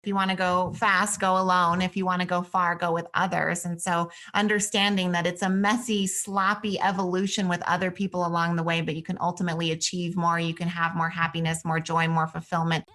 If you want to go fast, go alone. If you want to go far, go with others. And so understanding that it's a messy, sloppy evolution with other people along the way, but you can ultimately achieve more. You can have more happiness, more joy, more fulfillment.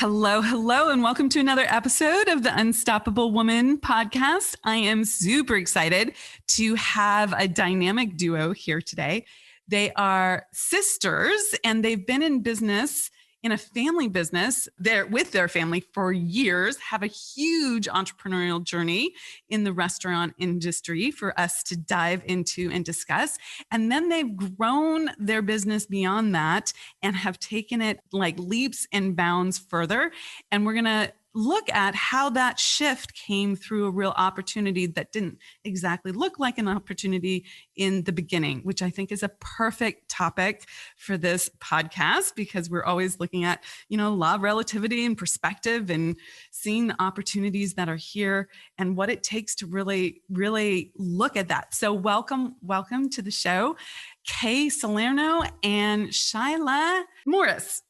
Hello, and welcome to another episode of the Unstoppable Woman podcast. I am super excited to have a dynamic duo here today. They are sisters, and they've been in business, in a family business, they're with their family for years, have a huge entrepreneurial journey in the restaurant industry for us to dive into and discuss. And then they've grown their business beyond that and have taken it like leaps and bounds further. And we're going to look at how that shift came through a real opportunity that didn't exactly look like an opportunity in the beginning, which I think is a perfect topic for this podcast, because we're always looking at, law of relativity and perspective and seeing the opportunities that are here and what it takes to really, really look at that. So welcome to the show, Kay Salerno and Shyla Morris.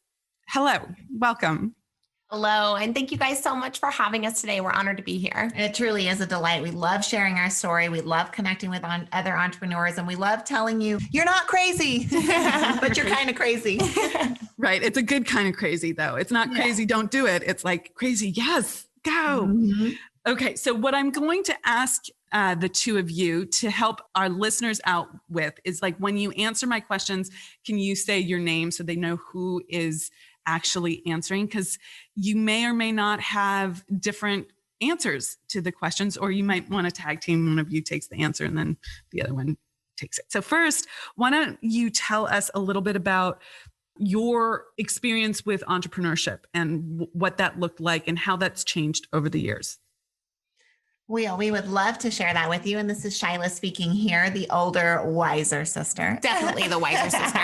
Hello, welcome. Hello, and thank you guys so much for having us today. We're honored to be here. It truly is a delight. We love sharing our story. We love connecting with other entrepreneurs, and we love telling you, you're not crazy, but you're kind of crazy. Right. It's a good kind of crazy, though. It's not crazy, don't do it. It's like crazy, yes, go. Mm-hmm. Okay, so what I'm going to ask the two of you to help our listeners out with is, like, when you answer my questions, can you say your name so they know who is actually answering? Because you may or may not have different answers to the questions, or you might want to tag team. One of you takes the answer and then the other one takes it. So first, why don't you tell us a little bit about your experience with entrepreneurship and what that looked like and how that's changed over the years? We would love to share that with you. And this is Shyla speaking here, the older, wiser sister. Definitely the wiser sister.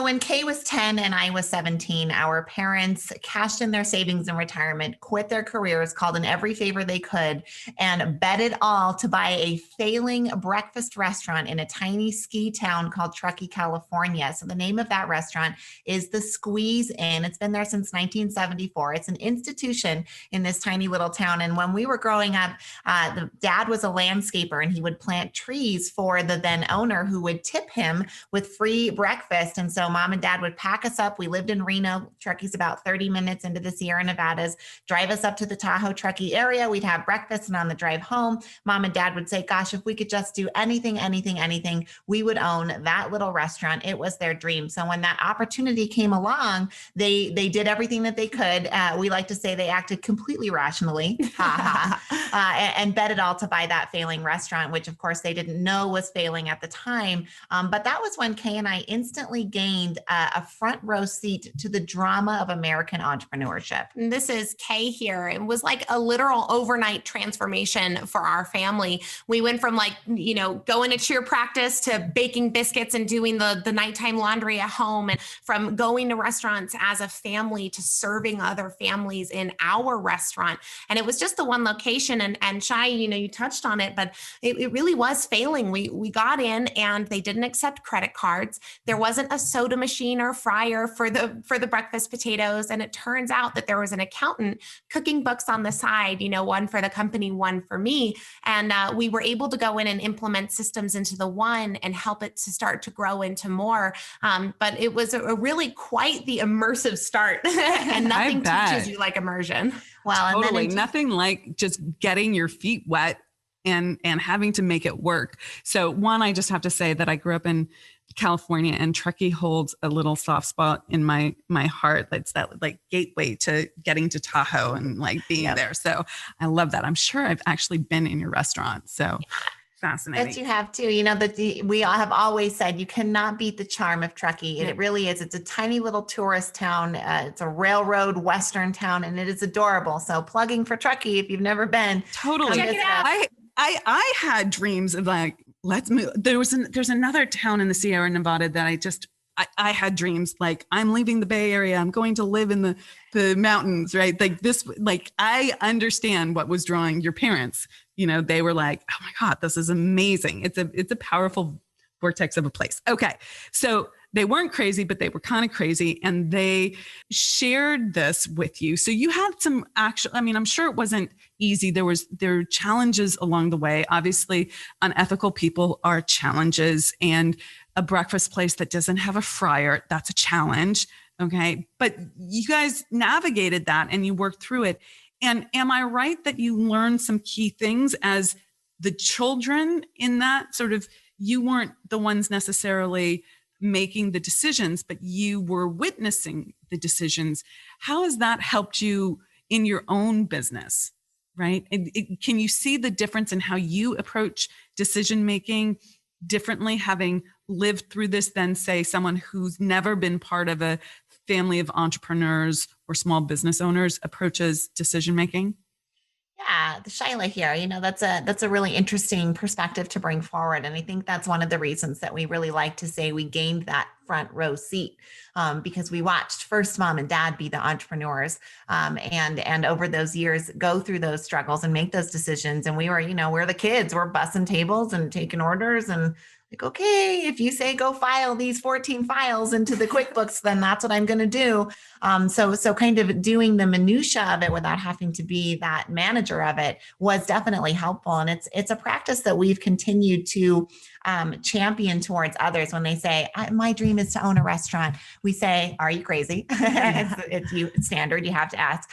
When Kay was 10 and I was 17, our parents cashed in their savings in retirement, quit their careers, called in every favor they could, and bet it all to buy a failing breakfast restaurant in a tiny ski town called Truckee, California. So the name of that restaurant is the Squeeze Inn. It's been there since 1974. It's an institution in this tiny little town. And when we were growing up, the dad was a landscaper, and he would plant trees for the then owner, who would tip him with free breakfast. And so mom and dad would pack us up. We lived in Reno. Truckee's about 30 minutes into the Sierra Nevadas, drive us up to the Tahoe Truckee area. We'd have breakfast, and on the drive home, mom and dad would say, gosh, if we could just do anything, we would own that little restaurant. It was their dream. So when that opportunity came along, they did everything that they could. We like to say they acted completely rationally. And bet it all to buy that failing restaurant, which of course they didn't know was failing at the time. But that was when Kay and I instantly gained a front row seat to the drama of American entrepreneurship. And this is Kay here. It was like a literal overnight transformation for our family. We went from going to cheer practice to baking biscuits and doing the nighttime laundry at home, and from going to restaurants as a family to serving other families in our restaurant. And it was just the one location. And Shy, you touched on it, but it really was failing. We got in and they didn't accept credit cards. There wasn't a soda machine or fryer for the breakfast potatoes. And it turns out that there was an accountant cooking books on the side, one for the company, one for me. And we were able to go in and implement systems into the one and help it to start to grow into more. But it was a really quite the immersive start. And nothing teaches you like immersion. Well, totally. And then nothing like just getting your feet wet and having to make it work. So one, I just have to say that I grew up in California, and Truckee holds a little soft spot in my heart. It's that like gateway to getting to Tahoe and like being there. So I love that. I'm sure I've actually been in your restaurant. So fascinating. But you have to, we all have always said you cannot beat the charm of Truckee. It really is. It's a tiny little tourist town. It's a railroad Western town, and it is adorable. So plugging for Truckee, if you've never been. Totally. Check it out. I had dreams of like, let's move. There's another town in the Sierra Nevada that I had dreams like I'm leaving the Bay Area. I'm going to live in the mountains, right? Like this, like I understand what was drawing your parents. They were like, oh my God, this is amazing. It's a powerful vortex of a place. Okay. So they weren't crazy, but they were kind of crazy. And they shared this with you. So you had some actual, I'm sure it wasn't easy. There were challenges along the way. Obviously, unethical people are challenges, and a breakfast place that doesn't have a fryer, that's a challenge. Okay. But you guys navigated that and you worked through it. And am I right that you learned some key things as the children in that sort of, you weren't the ones necessarily making the decisions, but you were witnessing the decisions. How has that helped you in your own business, right? Can you see the difference in how you approach decision-making differently, having lived through this than, say, someone who's never been part of a family of entrepreneurs or small business owners approaches decision-making? Yeah, the Shyla here, that's a really interesting perspective to bring forward. And I think that's one of the reasons that we really like to say we gained that front row seat, because we watched first mom and dad be the entrepreneurs, and over those years go through those struggles and make those decisions. And we were, we're the kids, we're bussing tables and taking orders and like, okay, if you say go file these 14 files into the QuickBooks, then that's what I'm going to do. So kind of doing the minutia of it without having to be that manager of it was definitely helpful. And it's a practice that we've continued to champion towards others. When they say, my dream is to own a restaurant, we say, are you crazy? It's standard. You have to ask.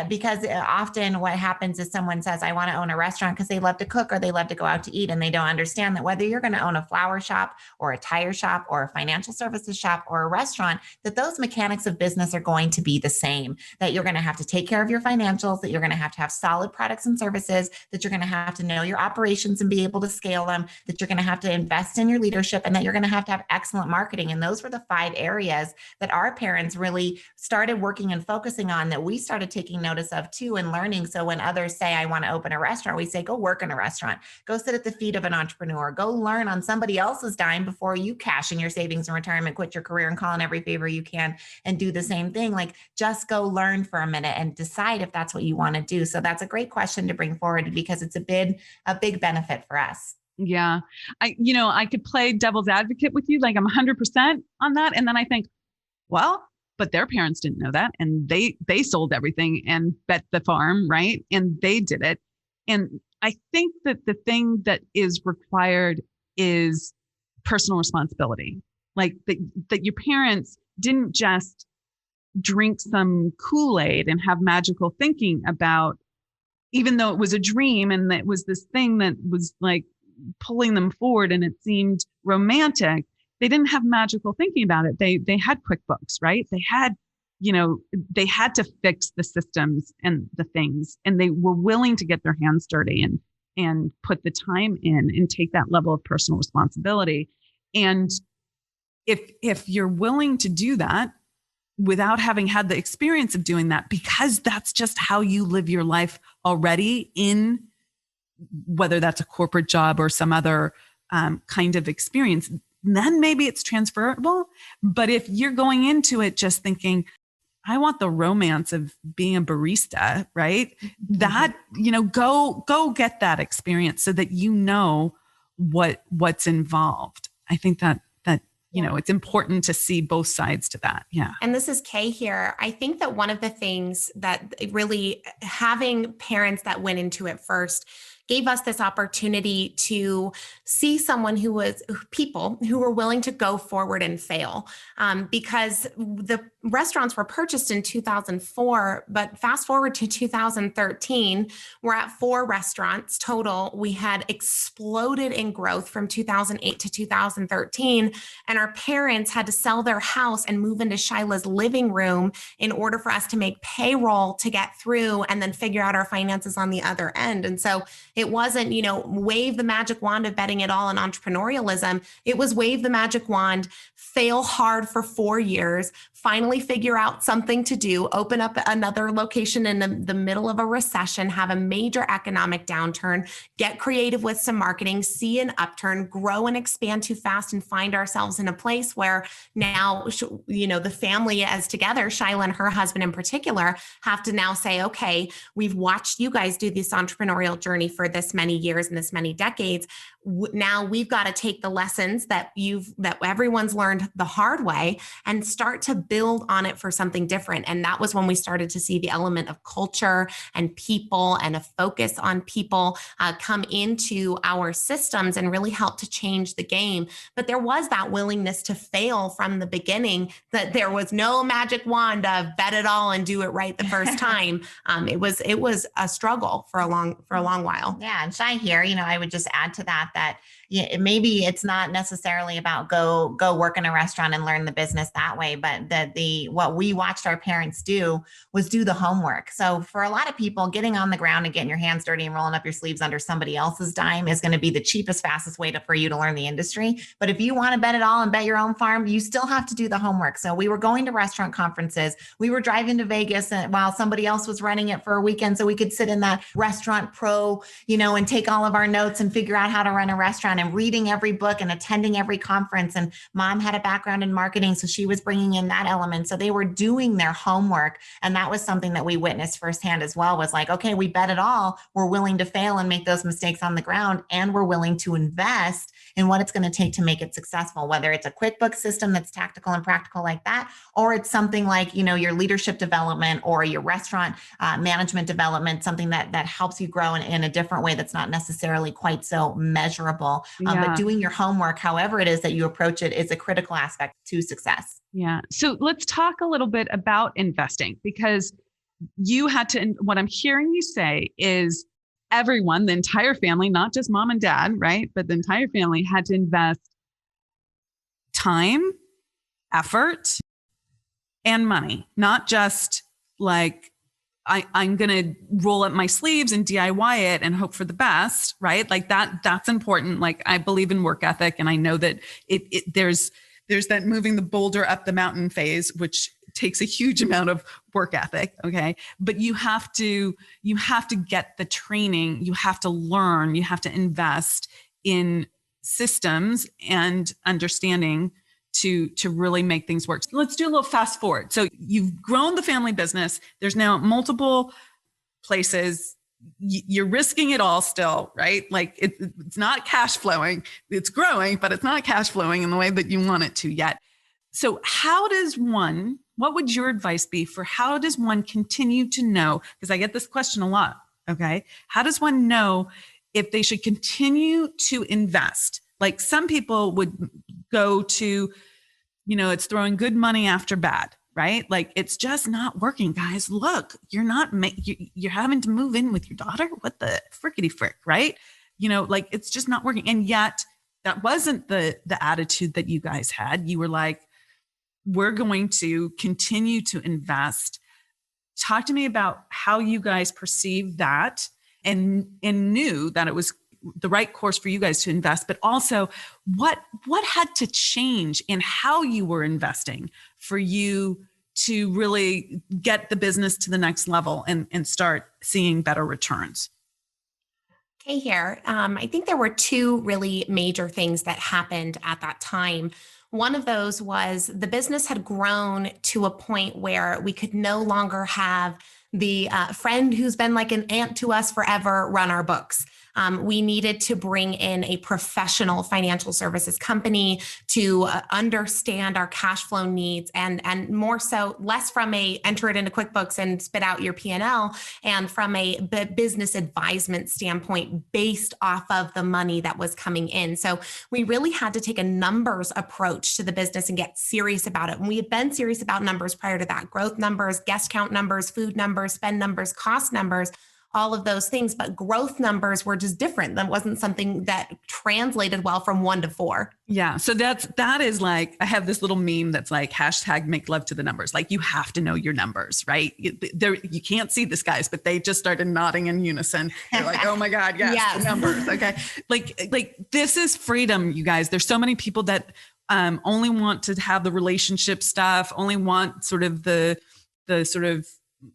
Because often what happens is someone says, I want to own a restaurant because they love to cook or they love to go out to eat. And they don't understand that whether you're going to own a flower shop or a tire shop or a financial services shop or a restaurant, that those mechanics of business are going to be the same, that you're going to have to take care of your financials, that you're going to have solid products and services, that you're going to have to know your operations and be able to scale them, that you're going to have to invest in your leadership, and that you're going to have excellent marketing. And those were the 5 areas that our parents really started working and focusing on, that we started taking notice of too and learning. So when others say, I want to open a restaurant, we say, go work in a restaurant, go sit at the feet of an entrepreneur, go learn on somebody else's dime before you cash in your savings and retirement, quit your career and call in every favor you can and do the same thing. Like, just go learn for a minute and decide if that's what you want to do. So that's a great question to bring forward because it's a big benefit for us. Yeah. I could play devil's advocate with you. Like I'm 100% on that. And then I think, well, but their parents didn't know that. And they sold everything and bet the farm, right? And they did it. And I think that the thing that is required is personal responsibility. Like that your parents didn't just drink some Kool-Aid and have magical thinking about, even though it was a dream and it was this thing that was like pulling them forward and it seemed romantic. They didn't have magical thinking about it. They had QuickBooks, right? They had to fix the systems and the things, and they were willing to get their hands dirty and put the time in and take that level of personal responsibility. And if you're willing to do that without having had the experience of doing that, because that's just how you live your life already, in whether that's a corporate job or some other kind of experience, then maybe it's transferable. But if you're going into it just thinking, I want the romance of being a barista, right? Mm-hmm. That, go get that experience so that you know what's involved. I think that it's important to see both sides to that. Yeah. And this is Kay here. I think that one of the things that really having parents that went into it first gave us this opportunity to see people who were willing to go forward and fail, because the restaurants were purchased in 2004, but fast forward to 2013, we're at 4 restaurants total. We had exploded in growth from 2008 to 2013, and our parents had to sell their house and move into Shyla's living room in order for us to make payroll to get through and then figure out our finances on the other end. And so It wasn't, wave the magic wand of betting it all in entrepreneurialism. It was wave the magic wand, fail hard for 4 years, finally figure out something to do, open up another location in the middle of a recession, have a major economic downturn, get creative with some marketing, see an upturn, grow and expand too fast, and find ourselves in a place where now, the family as together, Shyla and her husband in particular, have to now say, okay, we've watched you guys do this entrepreneurial journey for this many years and this many decades. Now we've got to take the lessons that everyone's learned the hard way and start to build on it for something different. And that was when we started to see the element of culture and people and a focus on people come into our systems and really help to change the game. But there was that willingness to fail from the beginning, that there was no magic wand of bet it all and do it right the first time. It was a struggle for a long while. Yeah. And Shy here, I would just add to that maybe it's not necessarily about go work in a restaurant and learn the business that way, but what we watched our parents do was do the homework. So for a lot of people, getting on the ground and getting your hands dirty and rolling up your sleeves under somebody else's dime is going to be the cheapest, fastest way for you to learn the industry. But if you want to bet it all and bet your own farm, you still have to do the homework. So we were going to restaurant conferences. We were driving to Vegas while somebody else was running it for a weekend, so we could sit in that restaurant pro, and take all of our notes and figure out how to run a restaurant, and reading every book and attending every conference. And mom had a background in marketing, so she was bringing in that element. So they were doing their homework. And that was something that we witnessed firsthand as well, was like, okay, we bet it all. We're willing to fail and make those mistakes on the ground. And we're willing to invest in what it's going to take to make it successful, whether it's a QuickBooks system that's tactical and practical like that, or it's something like, your leadership development or your restaurant management development, something that helps you grow in a different way that's not necessarily quite so measurable. But doing your homework, however it is that you approach it, is a critical aspect to success. Yeah. So let's talk a little bit about investing, because you had to, what I'm hearing you say is everyone, the entire family, not just mom and dad, right? But the entire family had to invest time, effort, and money, not just like, I'm going to roll up my sleeves and DIY it and hope for the best, right? Like that's important. Like I believe in work ethic, and I know that there's that moving the boulder up the mountain phase, which takes a huge amount of work ethic. Okay. But you have to get the training, you have to learn, you have to invest in systems and understanding to really make things work. Let's do a little fast forward. So you've grown the family business. There's now multiple places. You're risking it all still, right? Like it's not cash flowing. It's growing, but it's not cash flowing in the way that you want it to yet. So what would your advice be for how does one continue to know? Because I get this question a lot. Okay. How does one know if they should continue to invest? Like some people would go to, it's throwing good money after bad, right? Like it's just not working, guys. Look, you're having to move in with your daughter. What the frickety frick, right? Like it's just not working. And yet that wasn't the attitude that you guys had. You were like, we're going to continue to invest. Talk to me about how you guys perceived that and knew that it was the right course for you guys to invest, but also what had to change in how you were investing for you to really get the business to the next level and start seeing better returns? Okay, here. I think there were two really major things that happened at that time. One of those was the business had grown to a point where we could no longer have the friend who's been like an aunt to us forever run our books. We needed to bring in a professional financial services company to understand our cash flow needs and more so, less from a enter it into QuickBooks and spit out your P&L, and from a business advisement standpoint based off of the money that was coming in. So we really had to take a numbers approach to the business and get serious about it. And we had been serious about numbers prior to that: growth numbers, guest count numbers, food numbers, spend numbers, cost numbers. all of those things. But growth numbers were just different. That wasn't something that translated well from 1 to 4. Yeah. So that is like, I have this little meme that's like hashtag make love to the numbers. Like you have to know your numbers, right? You can't see this, guys, but they just started nodding in unison. They're like, oh my God, yes, the numbers. Okay. Like this is freedom, you guys. There's so many people that only want to have the relationship stuff, only want sort of the sort of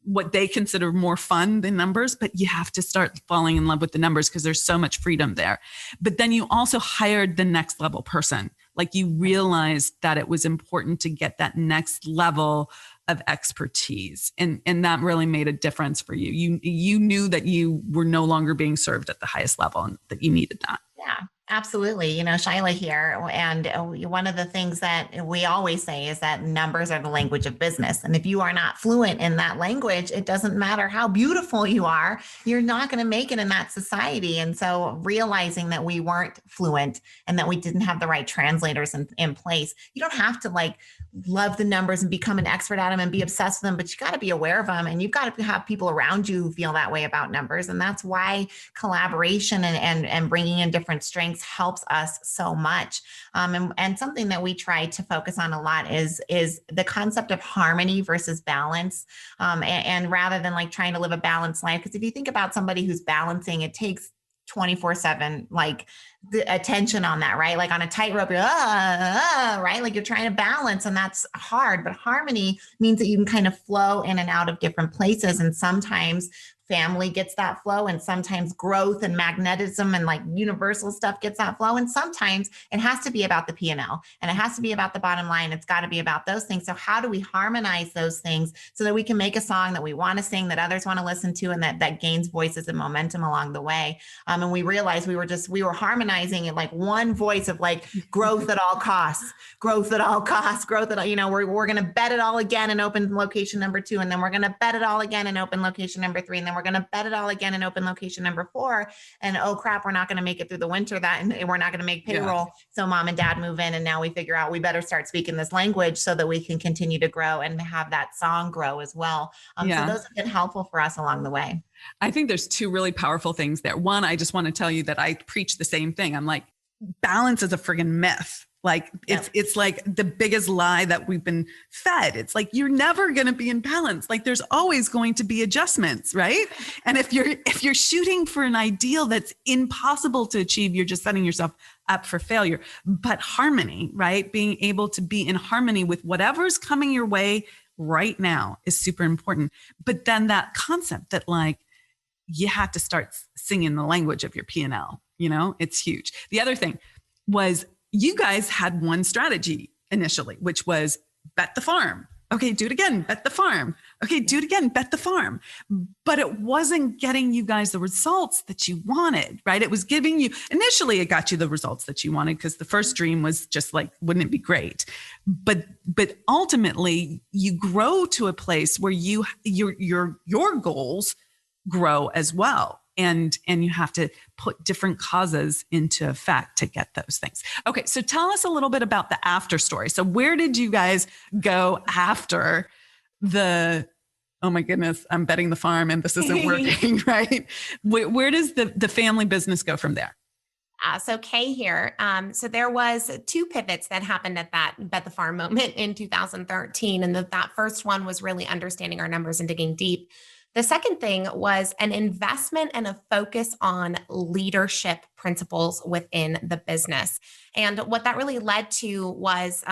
what they consider more fun than numbers, but you have to start falling in love with the numbers because there's so much freedom there. But then you also hired the next level person. Like you realized that it was important to get that next level of expertise. And that really made a difference for you. You knew that you were no longer being served at the highest level and that you needed that. Yeah, absolutely. Shyla here. And one of the things that we always say is that numbers are the language of business. And if you are not fluent in that language, it doesn't matter how beautiful you are, you're not going to make it in that society. And so realizing that we weren't fluent and that we didn't have the right translators in place, you don't have to like love the numbers and become an expert at them and be obsessed with them, but you got to be aware of them and you've got to have people around you who feel that way about numbers. And that's why collaboration and bringing in different strengths helps us so much. And something that we try to focus on a lot is the concept of harmony versus balance. And rather than like trying to live a balanced life, because if you think about somebody who's balancing, it takes 24/7, like the attention on that, right? Like on a tightrope, you're right? Like you're trying to balance and that's hard, but harmony means that you can kind of flow in and out of different places. And sometimes family gets that flow and sometimes growth and magnetism and like universal stuff gets that flow. And sometimes it has to be about the P&L and it has to be about the bottom line. It's got to be about those things. So how do we harmonize those things so that we can make a song that we want to sing, that others want to listen to, and that gains voices and momentum along the way? And we realized we were harmonizing it like one voice of like growth at all costs, growth at all costs, growth at all, we're going to bet it all again and open location number 2. And then we're going to bet it all again and open location number 3. And then we're going to bet it all again and open location number 4. And oh crap, we're not going to make it through the winter and we're not going to make payroll. Yeah. So mom and dad move in and now we figure out we better start speaking this language so that we can continue to grow and have that song grow as well. So those have been helpful for us along the way. I think there's 2 really powerful things there. One, I just want to tell you that I preach the same thing. I'm like, balance is a friggin' myth. Like it's like the biggest lie that we've been fed. It's like, you're never going to be in balance. Like there's always going to be adjustments, right? And if you're shooting for an ideal that's impossible to achieve, you're just setting yourself up for failure. But harmony, right? Being able to be in harmony with whatever's coming your way right now is super important. But then that concept that like, you have to start singing the language of your P&L, it's huge. The other thing was, you guys had one strategy initially, which was bet the farm. Okay, do it again, bet the farm. Okay, do it again, bet the farm. But it wasn't getting you guys the results that you wanted, right? It was giving you, initially it got you the results that you wanted because the first dream was just like, wouldn't it be great? But ultimately you grow to a place where your goals grow as well. And you have to put different causes into effect to get those things. Okay, so tell us a little bit about the after story. So where did you guys go after the, oh my goodness, I'm betting the farm and this isn't working, right? Where does the family business go from there? So Kay here. So there was 2 pivots that happened at that bet the farm moment in 2013. And that first one was really understanding our numbers and digging deep. The second thing was an investment and a focus on leadership principles within the business. And what that really led to was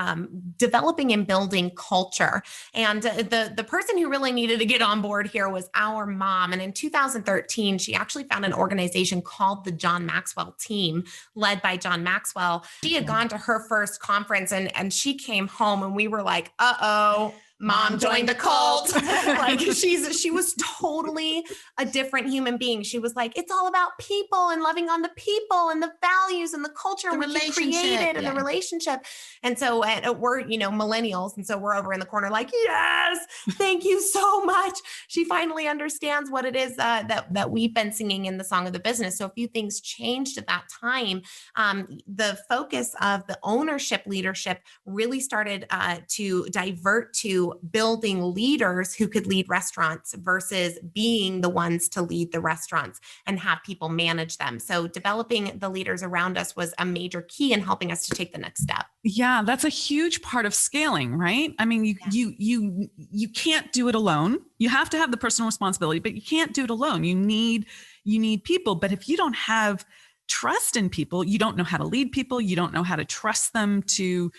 developing and building culture. And the person who really needed to get on board here was our mom. And in 2013, she actually found an organization called the John Maxwell Team, led by John Maxwell. She had gone to her first conference and she came home and we were like, uh-oh. Mom joined the cult. Like she was totally a different human being. She was like, it's all about people and loving on the people and the values and the culture we created and the relationship. And so we're, millennials. And so we're over in the corner like, yes, thank you so much. she finally understands what it is that we've been singing in the song of the business. So a few things changed at that time. The focus of the ownership leadership really started to divert to building leaders who could lead restaurants versus being the ones to lead the restaurants and have people manage them. So developing the leaders around us was a major key in helping us to take the next step. Yeah, that's a huge part of scaling, right? I mean, you can't do it alone. You have to have the personal responsibility, but you can't do it alone. You need people. But if you don't have trust in people, you don't know how to lead people, you don't know how to trust them to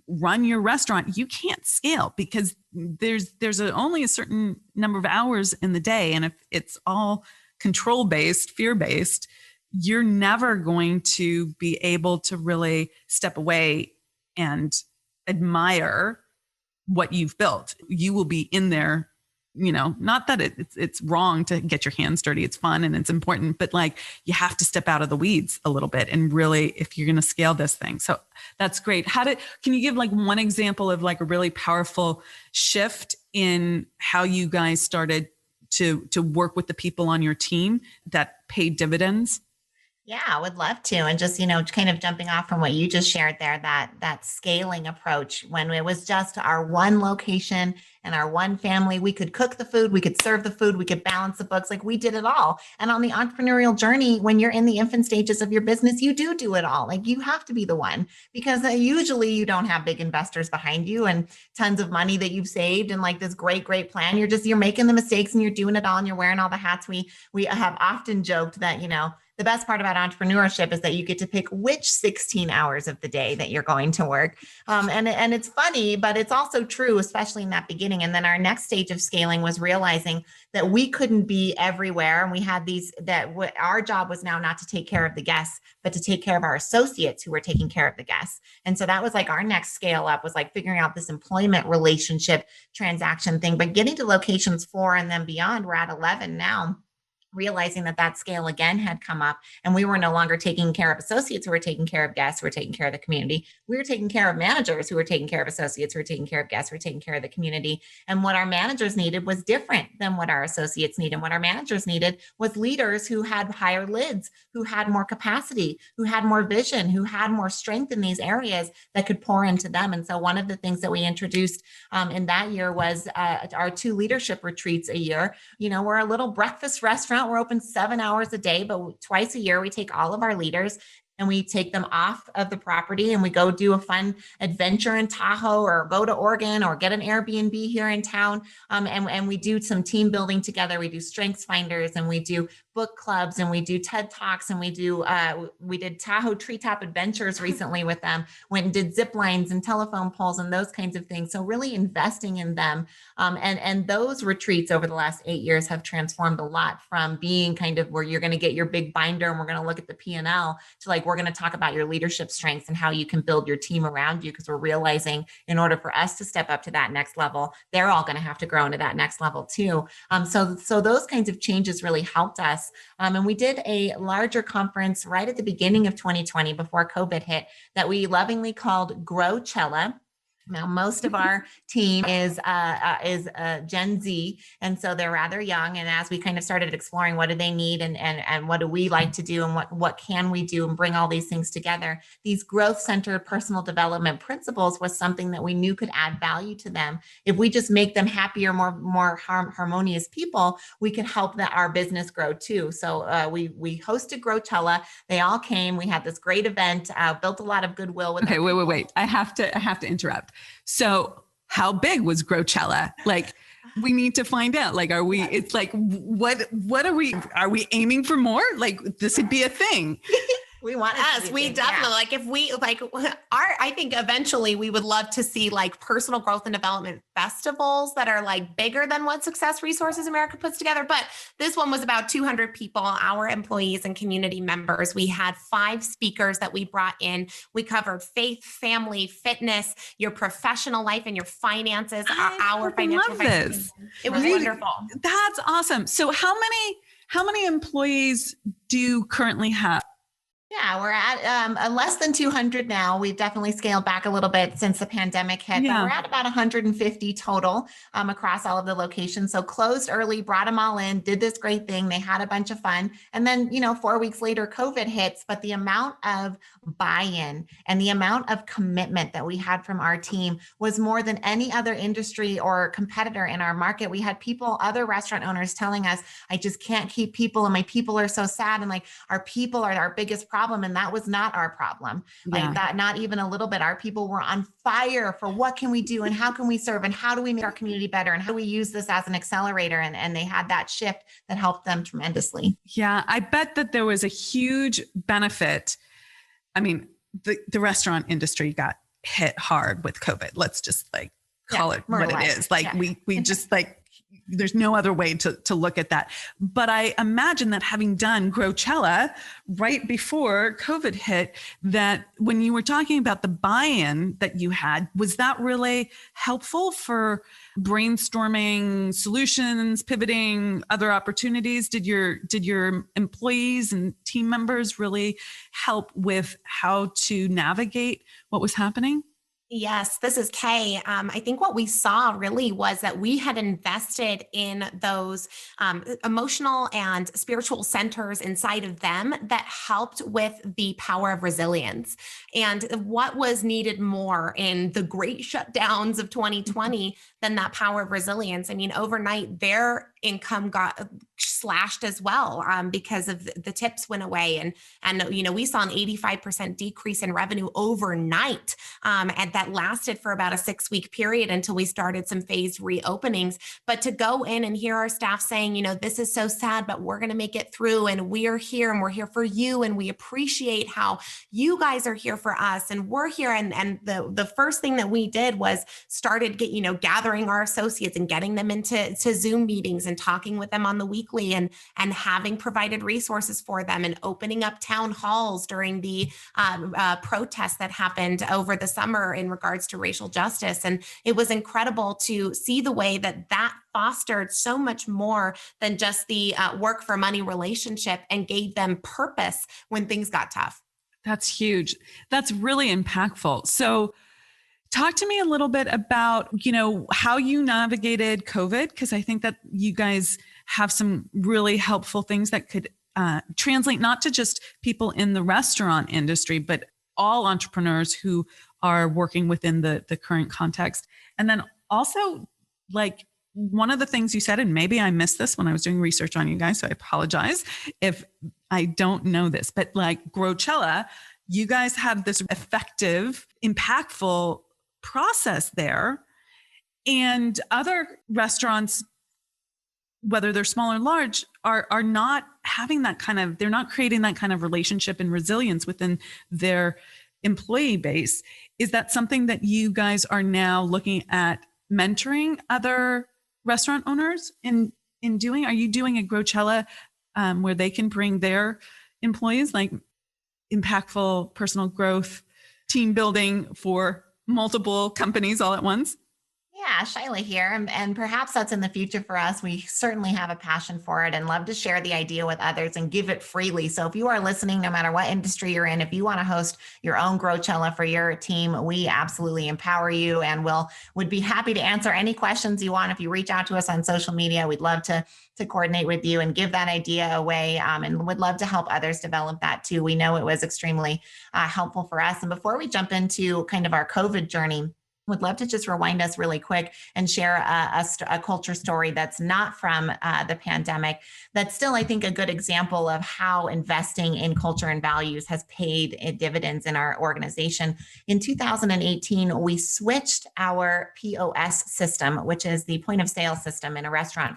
run your restaurant, you can't scale, because there's only a certain number of hours in the day. And if it's all control based, fear based, you're never going to be able to really step away and admire what you've built. You will be in there, not that it's wrong to get your hands dirty. It's fun and it's important, but like you have to step out of the weeds a little bit and really, if you're going to scale this thing. So that's great. Can you give like one example of like a really powerful shift in how you guys started to work with the people on your team that paid dividends? Yeah, I would love to. And just, kind of jumping off from what you just shared there, that scaling approach, when it was just our one location and our one family, we could cook the food, we could serve the food, we could balance the books, like we did it all. And on the entrepreneurial journey, when you're in the infant stages of your business, you do it all. Like you have to be the one, because usually you don't have big investors behind you and tons of money that you've saved and like this great plan. You're making the mistakes and you're doing it all and you're wearing all the hats. We have often joked that, the best part about entrepreneurship is that you get to pick which 16 hours of the day that you're going to work. And it's funny, but it's also true, especially in that beginning. And then our next stage of scaling was realizing that we couldn't be everywhere. And we had our job was now not to take care of the guests, but to take care of our associates who were taking care of the guests. And so that was like our next scale up, was like figuring out this employment relationship transaction thing, but getting to locations 4 and then beyond. We're at 11 now, realizing that scale again had come up, and we were no longer taking care of associates who were taking care of guests, who were taking care of the community. We were taking care of managers who were taking care of associates, who were taking care of guests, who were taking care of the community. And what our managers needed was different than what our associates needed. What our managers needed was leaders who had higher lids, who had more capacity, who had more vision, who had more strength in these areas that could pour into them. And so one of the things that we introduced in that year was our 2 leadership retreats a year. We're a little breakfast restaurant. We're open 7 hours a day, but twice a year we take all of our leaders and we take them off of the property and we go do a fun adventure in Tahoe, or go to Oregon, or get an Airbnb here in town. And we do some team building together. We do strengths finders, and we do book clubs, and we do TED Talks, and we did Tahoe treetop adventures recently with them, went and did zip lines and telephone poles and those kinds of things. So really investing in them. And those retreats over the last 8 years have transformed a lot, from being kind of where you're going to get your big binder and we're going to look at the P&L, to like, we're going to talk about your leadership strengths and how you can build your team around you. Because we're realizing in order for us to step up to that next level, they're all going to have to grow into that next level too. So those kinds of changes really helped us. And we did a larger conference right at the beginning of 2020, before COVID hit, that we lovingly called Growchella. Now, most of our team is Gen Z, and so they're rather young. And as we kind of started exploring what do they need and what do we like to do and what can we do and bring all these things together, these growth-centered personal development principles was something that we knew could add value to them. If we just make them happier, more harmonious people, we could help our business grow too. So we hosted Growchella. They all came. We had this great event, built a lot of goodwill with. Okay, wait. I have to interrupt. So how big was Growchella? Like, we need to find out. Like, it's like, what are we aiming for more? Like, this would be a thing. We want us. We definitely like, if we like I think eventually we would love to see like personal growth and development festivals that are like bigger than what Success Resources America puts together. But this one was about 200 people, our employees and community members. We had 5 speakers that we brought in. We covered faith, family, fitness, your professional life, and your finances. Our financial finances. It was wonderful. That's awesome. So how many employees do you currently have? Yeah, we're at less than 200 now. We've definitely scaled back a little bit since the pandemic hit, but we're Yeah. at about 150 total across all of the locations. So closed early, brought them all in, did this great thing. They had a bunch of fun. And then, 4 weeks later, COVID hits, but the amount of buy-in and the amount of commitment that we had from our team was more than any other industry or competitor in our market. We had people, other restaurant owners telling us, I just can't keep people and my people are so sad. And like, our people are our biggest problem. And that was not our problem. Like Yeah. that, not even a little bit. Our people were on fire for what can we do and how can we serve and how do we make our community better and how do we use this as an accelerator? And they had that shift that helped them tremendously. Yeah. I bet that there was a huge benefit. I mean, the restaurant industry got hit hard with COVID. Let's just like call it more or what it less. is. Like Yeah. we just like, there's no other way to look at that. But I imagine that having done Growchella right before COVID hit, that when you were talking about the buy-in that you had, was that really helpful for brainstorming solutions, pivoting other opportunities? Did your employees and team members really help with how to navigate what was happening? Yes, this is Kay. I think what we saw really was that we had invested in those emotional and spiritual centers inside of them that helped with the power of resilience. And what was needed more in the great shutdowns of 2020 than that power of resilience? I mean, overnight, their income got slashed as well because of the tips went away, and we saw an 85% decrease in revenue overnight, and that lasted for about a 6-week period until we started some phased reopenings. But to go in and hear our staff saying, this is so sad, but we're going to make it through, and we are here, and we're here for you, and we appreciate how you guys are here for us, and we're here, and the first thing that we did was started gathering our associates and getting them into Zoom meetings and talking with them on the weekly, and having provided resources for them and opening up town halls during the protests that happened over the summer in regards to racial justice. And it was incredible to see the way that fostered so much more than just the work for money relationship and gave them purpose when things got tough. That's huge. That's really impactful. So talk to me a little bit about, how you navigated COVID, because I think that you guys have some really helpful things that could translate not to just people in the restaurant industry, but all entrepreneurs who are working within the current context. And then also, like, one of the things you said, and maybe I missed this when I was doing research on you guys, so I apologize if I don't know this, but like Growchella, you guys have this effective, impactful process there. And other restaurants, whether they're small or large, are not having that they're not creating that kind of relationship and resilience within their employee base. Is that something that you guys are now looking at mentoring other restaurant owners in doing? Are you doing a Growchella where they can bring their employees, like impactful personal growth, team building for multiple companies all at once? Yeah, Shyla here. And perhaps that's in the future for us. We certainly have a passion for it and love to share the idea with others and give it freely. So if you are listening, no matter what industry you're in, if you want to host your own Growchella for your team, we absolutely empower you and would be happy to answer any questions you want. If you reach out to us on social media, we'd love to coordinate with you and give that idea away, and would love to help others develop that too. We know it was extremely helpful for us. And before we jump into kind of our COVID journey, would love to just rewind us really quick and share a culture story that's not from the pandemic. That's still, I think, a good example of how investing in culture and values has paid dividends in our organization. In 2018, we switched our POS system, which is the point of sale system in a restaurant,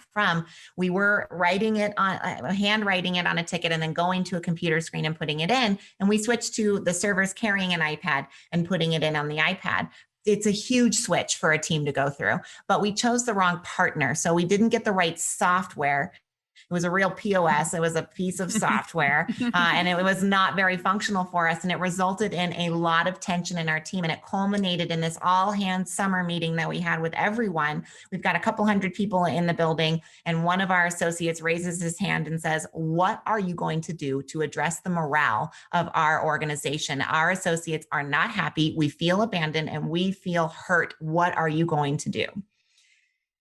we were handwriting it on a ticket and then going to a computer screen and putting it in. And we switched to the servers carrying an iPad and putting it in on the iPad. It's a huge switch for a team to go through, but we chose the wrong partner. So we didn't get the right software It was a real POS. It was a piece of software, and it was not very functional for us. And it resulted in a lot of tension in our team. And it culminated in this all hands summer meeting that we had with everyone. We've got a couple hundred people in the building, and one of our associates raises his hand and says, "What are you going to do to address the morale of our organization? Our associates are not happy. We feel abandoned and we feel hurt. What are you going to do?"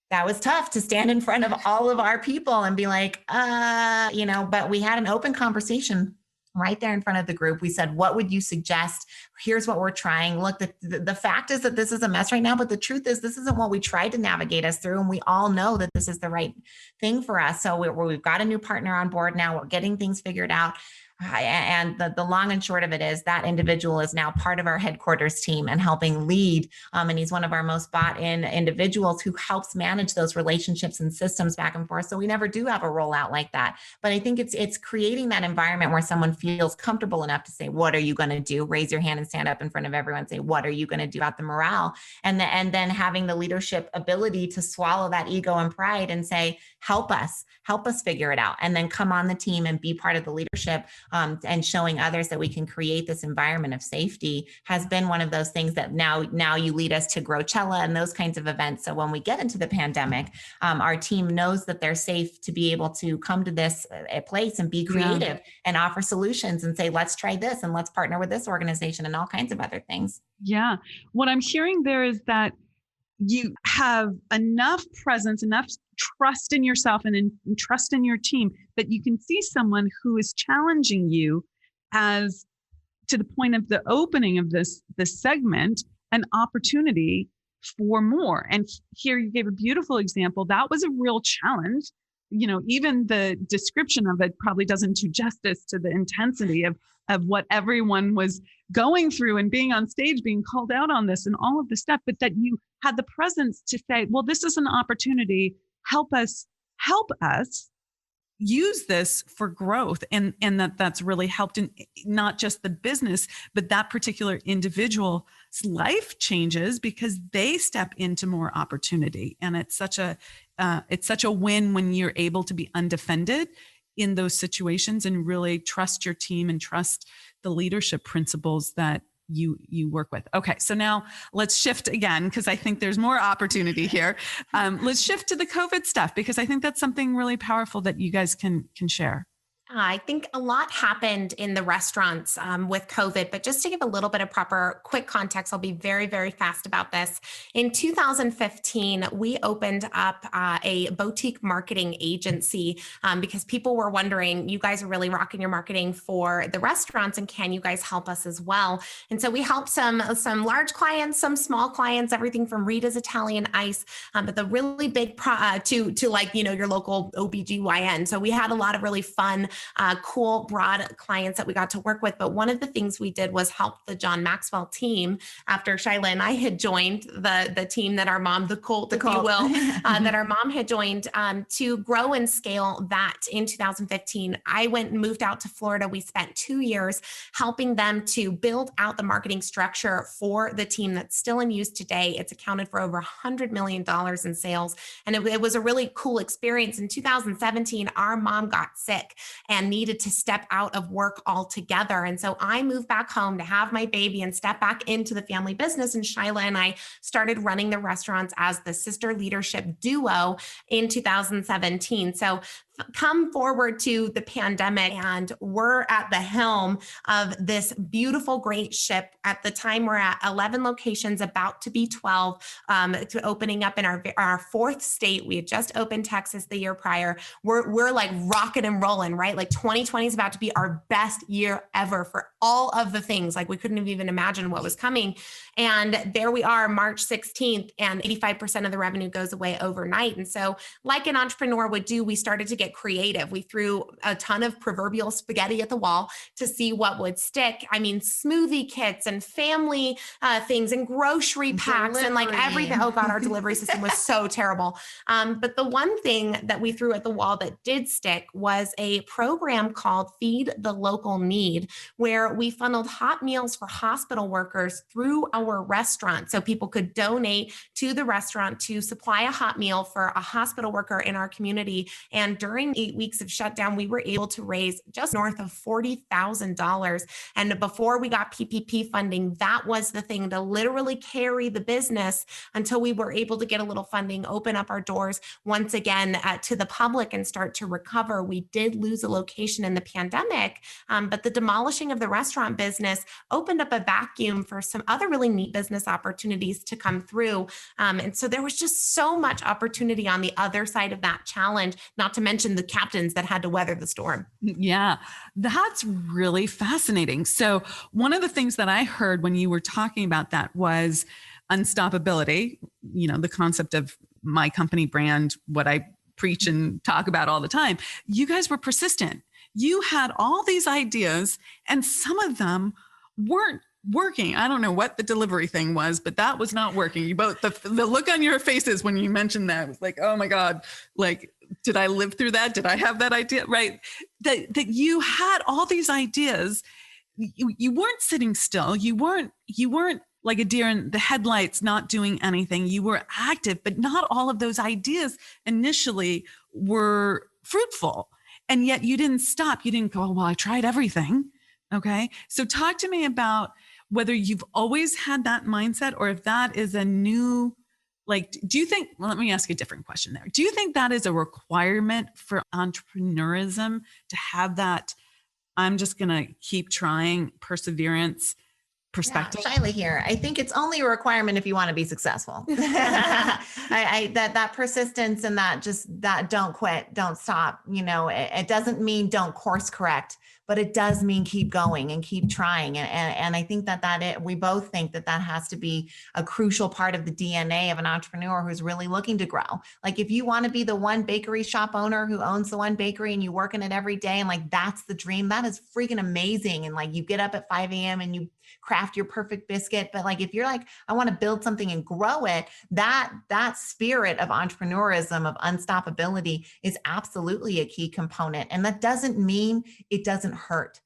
That was tough to stand in front of all of our people and be like, but we had an open conversation right there in front of the group. We said, "What would you suggest? Here's what we're trying. Look, the fact is that this is a mess right now, but the truth is this isn't what we tried to navigate us through. And we all know that this is the right thing for us. So we've got a new partner on board now. We're getting things figured out." And the long and short of it is that individual is now part of our headquarters team and helping lead. And he's one of our most bought in individuals who helps manage those relationships and systems back and forth. So we never do have a rollout like that. But I think it's creating that environment where someone feels comfortable enough to say, "What are you going to do?" Raise your hand and stand up in front of everyone and say, "What are you going to do about the morale?" And then having the leadership ability to swallow that ego and pride and say, help us figure it out. And then come on the team and be part of the leadership. And showing others that we can create this environment of safety has been one of those things that now you lead us to Growchella and those kinds of events. So when we get into the pandemic, our team knows that they're safe to be able to come to this place and be creative and offer solutions and say, "Let's try this and let's partner with this organization," and all kinds of other things. Yeah. What I'm hearing there is that you have enough presence, enough trust in yourself and trust in your team that you can see someone who is challenging you as, to the point of the opening of this segment, an opportunity for more. And here you gave a beautiful example. That was a real challenge. Even the description of it probably doesn't do justice to the intensity of what everyone was going through and being on stage, being called out on this and all of this stuff, but that you had the presence to say, well, this is an opportunity. Help us use this for growth. And that's really helped in not just the business, but that particular individual's life changes because they step into more opportunity. And it's such a win when you're able to be undefended in those situations and really trust your team and trust the leadership principles that you work with. Okay. So now let's shift again, because I think there's more opportunity here. Let's shift to the COVID stuff, because I think that's something really powerful that you guys can share. I think a lot happened in the restaurants with COVID, but just to give a little bit of quick context, I'll be very, very fast about this. In 2015, we opened up a boutique marketing agency because people were wondering, you guys are really rocking your marketing for the restaurants, and can you guys help us as well? And so we helped some large clients, some small clients, everything from Rita's Italian Ice, but the really big to like, your local OBGYN. So we had a lot of really fun, cool, broad clients that we got to work with. But one of the things we did was help the John Maxwell team after Shyla and I had joined the team that our mom, the cult, if you will, that our mom had joined to grow and scale that in 2015. I went and moved out to Florida. We spent 2 years helping them to build out the marketing structure for the team that's still in use today. It's accounted for over $100 million in sales. And it was a really cool experience. In 2017, our mom got sick and needed to step out of work altogether. And so I moved back home to have my baby and step back into the family business. And Shyla and I started running the restaurants as the sister leadership duo in 2017. So come forward to the pandemic, and we're at the helm of this beautiful, great ship. At the time, we're at 11 locations, about to be 12, to opening up in our fourth state. We had just opened Texas the year prior. We're like rocking and rolling, right? Like 2020 is about to be our best year ever for all of the things. Like we couldn't have even imagined what was coming. And there we are, March 16th, and 85% of the revenue goes away overnight. And so like an entrepreneur would do, we started to get creative. We threw a ton of proverbial spaghetti at the wall to see what would stick. I mean, smoothie kits and family things and grocery packs and like everything. Oh God, our delivery system was so terrible. But the one thing that we threw at the wall that did stick was a program called Feed the Local Need, where we funneled hot meals for hospital workers through our restaurant. So people could donate to the restaurant to supply a hot meal for a hospital worker in our community. And during during 8 weeks of shutdown, we were able to raise just north of $40,000. And before we got PPP funding, that was the thing to literally carry the business until we were able to get a little funding, open up our doors once again to the public and start to recover. We did lose a location in the pandemic, but the demolishing of the restaurant business opened up a vacuum for some other really neat business opportunities to come through. And so there was just so much opportunity on the other side of that challenge, not to mention the captains that had to weather the storm. Yeah, that's really fascinating. So one of the things that I heard when you were talking about that was unstoppability, the concept of my company brand, what I preach and talk about all the time. You guys were persistent. You had all these ideas and some of them weren't working. I don't know what the delivery thing was, but that was not working. You both, the look on your faces when you mentioned that was like, oh my God, like, did I live through that? Did I have that idea? Right. That you had all these ideas. You weren't sitting still. You weren't like a deer in the headlights, not doing anything. You were active, but not all of those ideas initially were fruitful. And yet you didn't stop. You didn't go, well, I tried everything. Okay. So talk to me about whether you've always had that mindset or if that is a new, do you think, well, let me ask you a different question there. Do you think that is a requirement for entrepreneurism to have that, I'm just going to keep trying perseverance perspective? Yeah, Shiley here. I think it's only a requirement if you want to be successful. That persistence and that don't quit, don't stop. It doesn't mean don't course correct, but it does mean keep going and keep trying. And I think we both think that has to be a crucial part of the DNA of an entrepreneur who's really looking to grow. Like if you want to be the one bakery shop owner who owns the one bakery and you work in it every day and that's the dream, that is freaking amazing. And you get up at 5 a.m. and you craft your perfect biscuit. But if you're I want to build something and grow it, that spirit of entrepreneurism, of unstoppability is absolutely a key component. And that doesn't mean it doesn't hurt.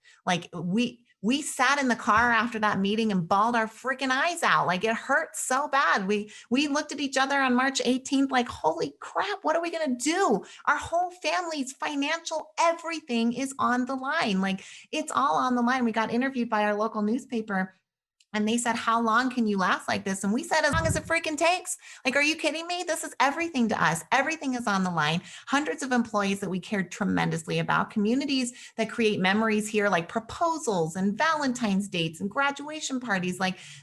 We sat in the car after that meeting and bawled our freaking eyes out. It hurt so bad. We looked at each other on March 18th, holy crap, what are we going to do? Our whole family's financial, everything is on the line. It's all on the line. We got interviewed by our local newspaper. And they said, how long can you last like this? And we said, as long as it freaking takes. Are you kidding me? This is everything to us. Everything is on the line. Hundreds of employees that we cared tremendously about, communities that create memories here, like proposals and Valentine's dates and graduation parties.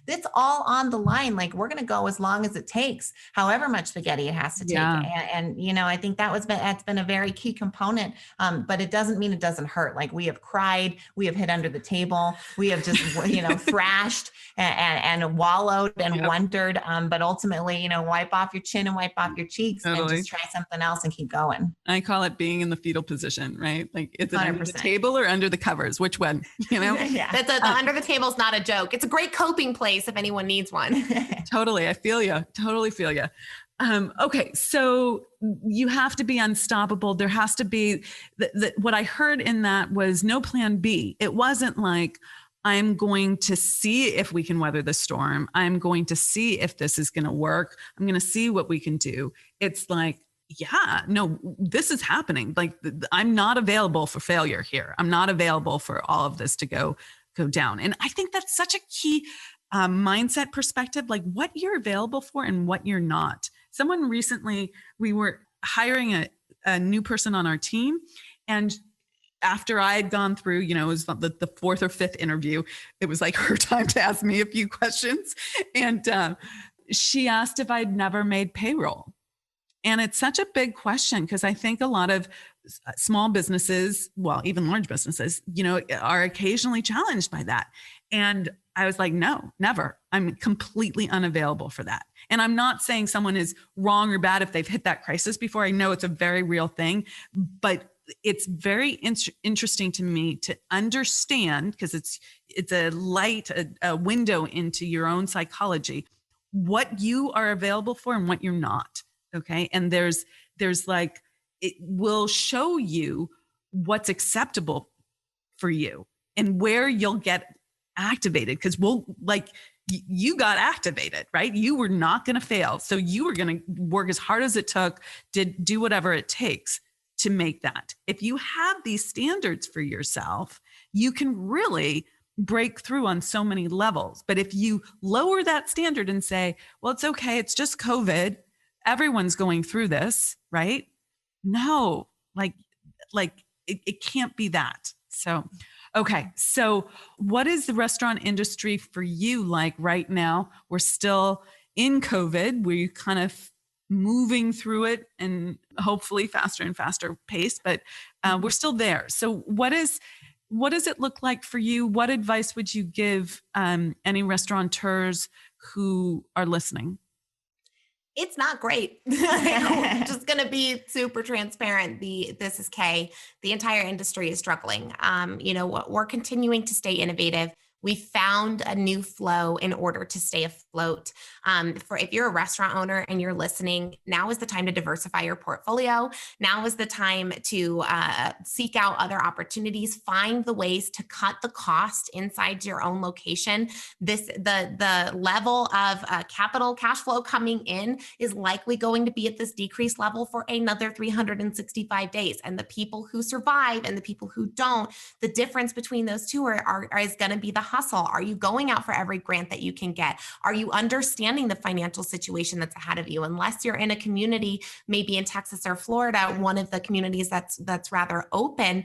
It's all on the line. We're going to go as long as it takes, however much spaghetti it has to take. Yeah. And I think that's been a very key component. But it doesn't mean it doesn't hurt. We have cried, we have hit under the table, we have just, thrashed and wallowed and wondered. But ultimately, wipe off your chin and wipe off your cheeks and just try something else and keep going. I call it being in the fetal position, right? Is it 100%. Under the 100%. Table or under the covers? Which one? Yeah. The under the table is not a joke. It's a great coping place if anyone needs one. Totally. I feel you. Totally feel you. Okay. So you have to be unstoppable. There has to be what I heard in that was no plan B. It wasn't I'm going to see if we can weather the storm. I'm going to see if this is going to work. I'm going to see what we can do. It's yeah, no, this is happening. I'm not available for failure here. I'm not available for all of this to go down. And I think that's such a key mindset perspective, what you're available for and what you're not. Someone recently, we were hiring a new person on our team, and after I had gone through, it was the fourth or fifth interview, it was her time to ask me a few questions. And she asked if I'd never made payroll. And it's such a big question because I think a lot of small businesses, well, even large businesses, are occasionally challenged by that. And I was like, no, never. I'm completely unavailable for that. And I'm not saying someone is wrong or bad if they've hit that crisis before. I know it's a very real thing, but it's very interesting to me to understand, because it's a light, a window into your own psychology, what you are available for and what you're not. Okay. And there's it will show you what's acceptable for you and where you'll get activated. Because you got activated, right? You were not going to fail. So you were going to work as hard as it took, do whatever it takes to make that. If you have these standards for yourself, you can really break through on so many levels. But if you lower that standard and say, well, it's okay, it's just COVID, everyone's going through this, right? No, it can't be that. So, okay. So what is the restaurant industry for you like right now? We're still in COVID. We're kind of moving through it and hopefully faster and faster pace, but we're still there. So what does it look like for you? What advice would you give any restaurateurs who are listening? It's not great. I'm just going to be super transparent. This is Kay. The entire industry is struggling. We're continuing to stay innovative. We found a new flow in order to stay afloat. If you're a restaurant owner and you're listening, now is the time to diversify your portfolio. Now is the time to seek out other opportunities, find the ways to cut the cost inside your own location. The level of capital cash flow coming in is likely going to be at this decreased level for another 365 days. And the people who survive and the people who don't, the difference between those two is going to be the hustle. Are you going out for every grant that you can get? Are you understanding the financial situation that's ahead of you? Unless you're in a community, maybe in Texas or Florida, one of the communities that's rather open,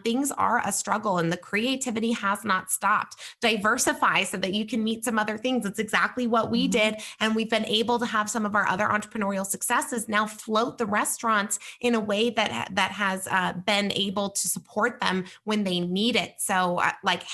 things are a struggle and the creativity has not stopped. Diversify so that you can meet some other things. It's exactly what we did. And we've been able to have some of our other entrepreneurial successes now float the restaurants in a way that has been able to support them when they need it. So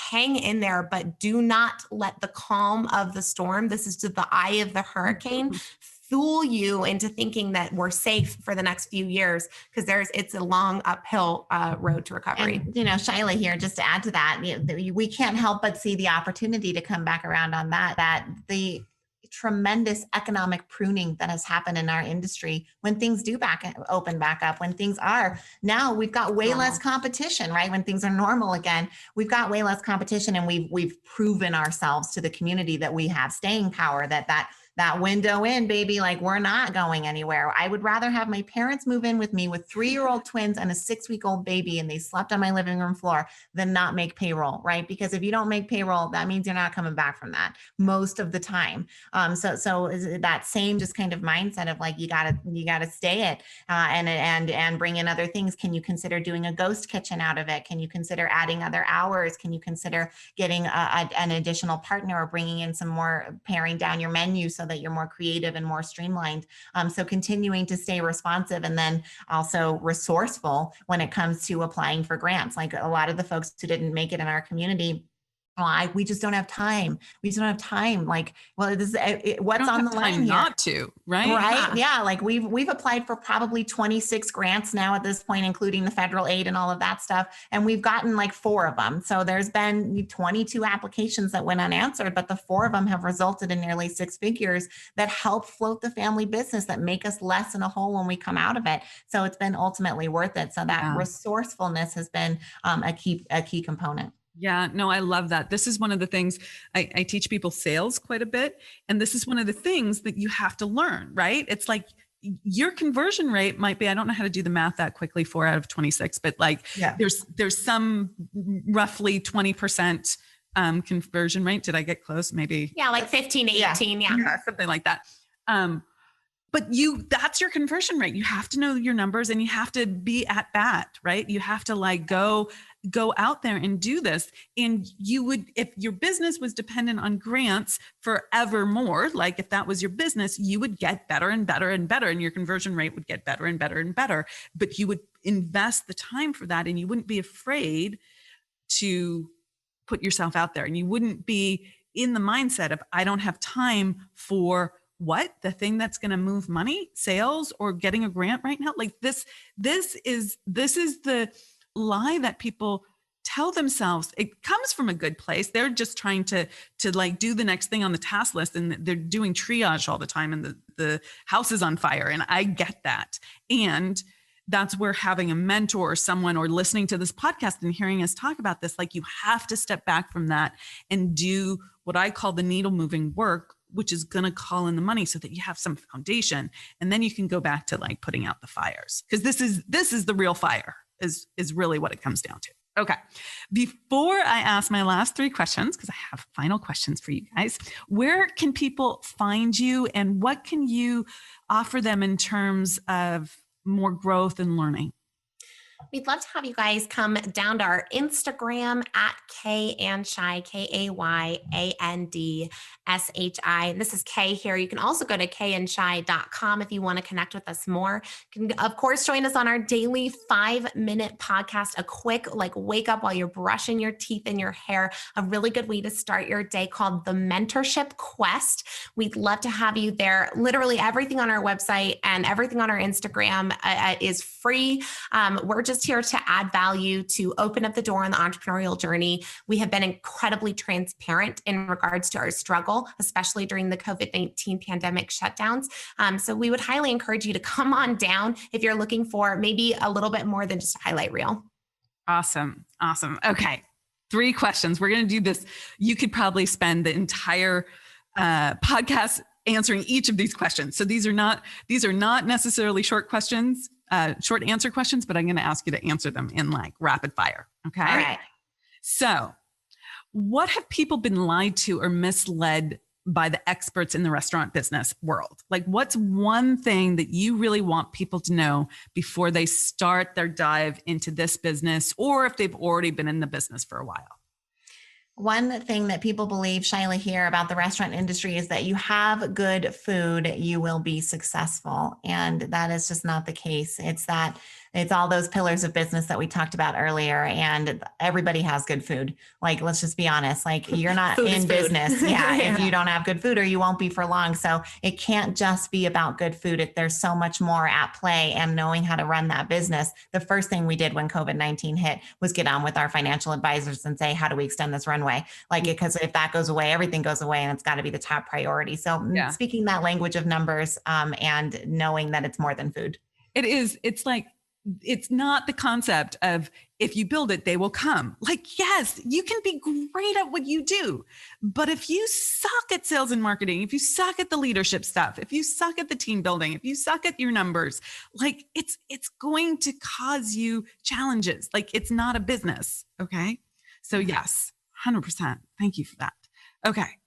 hang in there, but do not let the calm of the storm, this is just the eye of the hurricane, fool you into thinking that we're safe for the next few years, because it's a long uphill road to recovery. And, Shyla here, just to add to that, we can't help but see the opportunity to come back around on that the tremendous economic pruning that has happened in our industry when things do open back up, when things are now, we've got way less competition, right? When things are normal again, we've got way less competition, and we've proven ourselves to the community that we have staying power, that window in, baby, we're not going anywhere. I would rather have my parents move in with me with 3-year-old twins and a 6-week-old baby, and they slept on my living room floor, than not make payroll, right? Because if you don't make payroll, that means you're not coming back from that most of the time. So is that same just kind of mindset of you gotta stay it and bring in other things. Can you consider doing a ghost kitchen out of it? Can you consider adding other hours? Can you consider getting an additional partner or bringing in some more, paring down your menu so that you're more creative and more streamlined? So continuing to stay responsive and then also resourceful when it comes to applying for grants. Like a lot of the folks who didn't make it in our community, we just don't have time. We just don't have time. What's on the line here? Not to, right? Right. Yeah. We've applied for probably 26 grants now at this point, including the federal aid and all of that stuff. And we've gotten 4 of them. So there's been 22 applications that went unanswered, but the 4 of them have resulted in nearly 6 figures that help float the family business, that make us less in a hole when we come out of it. So it's been ultimately worth it. So that resourcefulness has been a key component. Yeah, no, I love that. This is one of the things I teach people sales quite a bit. And this is one of the things that you have to learn, right? It's your conversion rate might be, I don't know how to do the math that quickly, 4 out of 26, but there's some roughly 20% conversion rate. Did I get close? Maybe. Yeah, 15, 18. Yeah. Something like that. But that's your conversion rate. You have to know your numbers and you have to be at bat, right? You have to go out there and do this. And you would, if your business was dependent on grants forevermore, if that was your business, you would get better and better and better, and your conversion rate would get better and better and better. But you would invest the time for that, and you wouldn't be afraid to put yourself out there, and you wouldn't be in the mindset of, I don't have time for the thing that's going to move money, sales, or getting a grant right now. This is the lie that people tell themselves. It comes from a good place. They're just trying to do the next thing on the task list, and they're doing triage all the time, and the house is on fire. And I get that. And that's where having a mentor or someone, or listening to this podcast and hearing us talk about this, you have to step back from that and do what I call the needle moving work which is going to call in the money so that you have some foundation. And then you can go back to like putting out the fires. Because this is the real fire is really what it comes down to. Okay. Before I ask my last 3 questions, because I have final questions for you guys, where can people find you and what can you offer them in terms of more growth and learning? We'd love to have you guys come down to our Instagram at KayandShy, KayandShi. And this is Kay here. You can also go to kayandshy.com if you want to connect with us more. You can, of course, join us on our daily 5-minute podcast, a quick like wake up while you're brushing your teeth and your hair, a really good way to start your day called the Mentorship Quest. We'd love to have you there. Literally everything on our website and everything on our Instagram is free. We're just here to add value, to open up the door on the entrepreneurial journey. We have been incredibly transparent in regards to our struggle, especially during the COVID-19 pandemic shutdowns. So we would highly encourage you to come on down if you're looking for maybe a little bit more than just a highlight reel. Awesome. Okay. 3 questions. We're going to do this. You could probably spend the entire podcast answering each of these questions. So these are not necessarily short questions. Short answer questions, but I'm going to ask you to answer them in like rapid fire. Okay. All right. So what have people been lied to or misled by the experts in the restaurant business world? Like what's one thing that you really want people to know before they start their dive into this business, or if they've already been in the business for a while? One thing that people believe, Shyla, here about the restaurant industry is that you have good food, you will be successful. And that is just not the case. It's all those pillars of business that we talked about earlier. And everybody has good food. Like, let's just be honest, like you're not in business. Yeah, if you don't have good food, or you won't be for long. So it can't just be about good food. There's so much more at play, and knowing how to run that business. The first thing we did when COVID-19 hit was get on with our financial advisors and say, how do we extend this runway? Like, because if that goes away, everything goes away, and it's got to be the top priority. So speaking that language of numbers and knowing that it's more than food. It is. It's like, it's not the concept of if you build it, they will come. Like, yes, you can be great at what you do, but if you suck at sales and marketing, if you suck at the leadership stuff, if you suck at the team building, if you suck at your numbers, like it's going to cause you challenges. Like it's not a business. Okay. So yes, 100%. Thank you for that. Okay.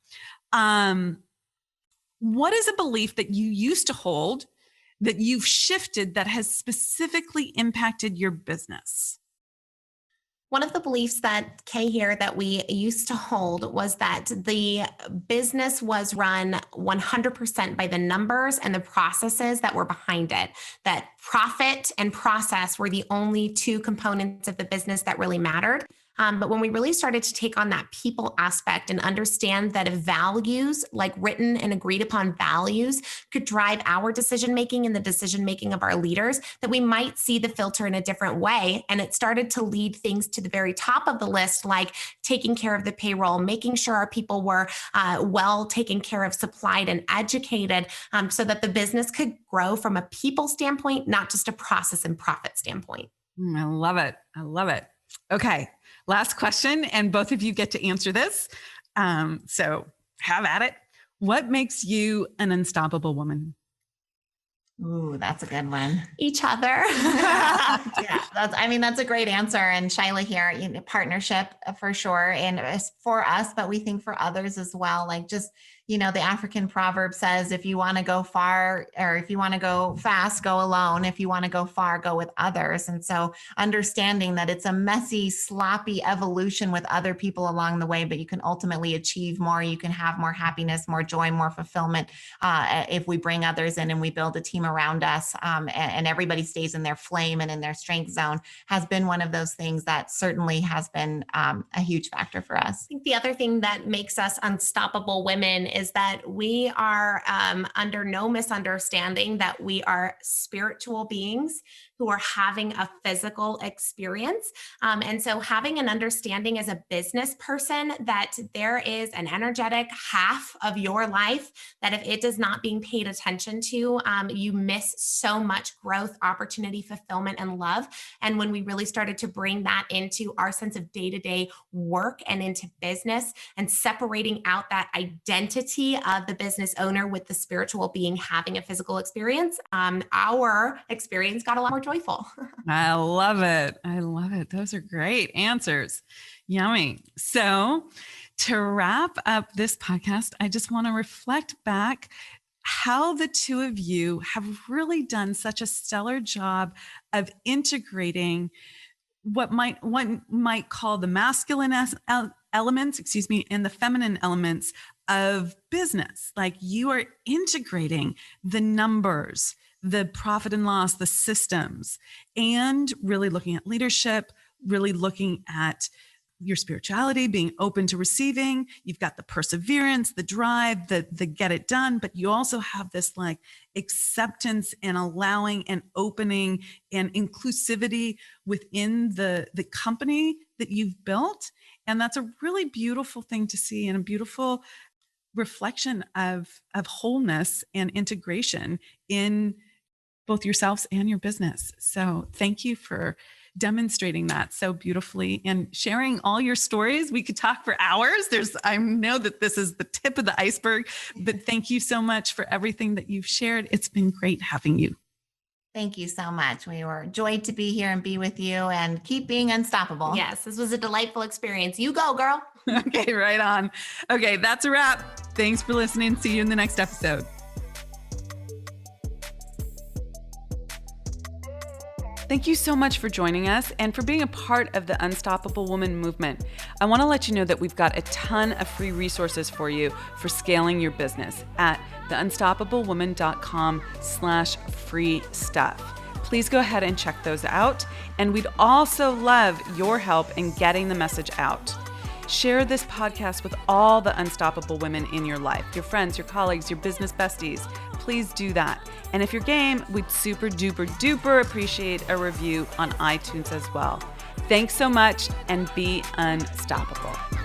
What is a belief that you used to hold that you've shifted that has specifically impacted your business? One of the beliefs that Kay here that we used to hold was that the business was run 100% by the numbers and the processes that were behind it. That profit and process were the only 2 components of the business that really mattered. But when we really started to take on that people aspect and understand that if values, like written and agreed upon values, could drive our decision-making and the decision-making of our leaders, that we might see the filter in a different way. And it started to lead things to the very top of the list, like taking care of the payroll, making sure our people were well taken care of, supplied and educated, so that the business could grow from a people standpoint, not just a process and profit standpoint. I love it. I love it. Okay. Last question, and both of you get to answer this. So have at it. What makes you an unstoppable woman? Ooh, that's a good one. Each other. Yeah, that's a great answer. And Shyla here, partnership for sure. And it's for us, but we think for others as well. Like just, the African proverb says, if you want to go far, or if you want to go fast, go alone. If you want to go far, go with others. And so understanding that it's a messy, sloppy evolution with other people along the way, but you can ultimately achieve more. You can have more happiness, more joy, more fulfillment if we bring others in and we build a team around us, and everybody stays in their flame and in their strength zone, has been one of those things that certainly has been a huge factor for us. I think the other thing that makes us unstoppable women is that we are under no misunderstanding that we are spiritual beings who are having a physical experience. And so having an understanding as a business person that there is an energetic half of your life that if it is not being paid attention to, you miss so much growth, opportunity, fulfillment, and love. And when we really started to bring that into our sense of day-to-day work and into business and separating out that identity identity of the business owner with the spiritual being having a physical experience, our experience got a lot more joyful. I love it. I love it. Those are great answers. Yummy. So to wrap up this podcast, I just want to reflect back how the two of you have really done such a stellar job of integrating what one might call the masculine elements, and the feminine elements of business. Like, you are integrating the numbers, the profit and loss, the systems, and really looking at leadership, really looking at your spirituality, being open to receiving. You've got the perseverance, the drive, the get it done, but you also have this like acceptance and allowing and opening and inclusivity within the company that you've built. And that's a really beautiful thing to see, and a beautiful reflection of wholeness and integration in both yourselves and your business. So thank you for demonstrating that so beautifully and sharing all your stories. We could talk for hours. I know that this is the tip of the iceberg, but thank you so much for everything that you've shared. It's been great having you. Thank you so much. We were joyed to be here and be with you, and keep being unstoppable. Yes, this was a delightful experience. You go, girl. Okay, right on. Okay, that's a wrap. Thanks for listening. See you in the next episode. Thank you so much for joining us and for being a part of the Unstoppable Woman movement. I want to let you know that we've got a ton of free resources for you for scaling your business at theunstoppablewoman.com/free stuff. Please go ahead and check those out. And we'd also love your help in getting the message out. Share this podcast with all the unstoppable women in your life, your friends, your colleagues, your business besties. Please do that. And if you're game, we'd super duper duper appreciate a review on iTunes as well. Thanks so much, and be unstoppable.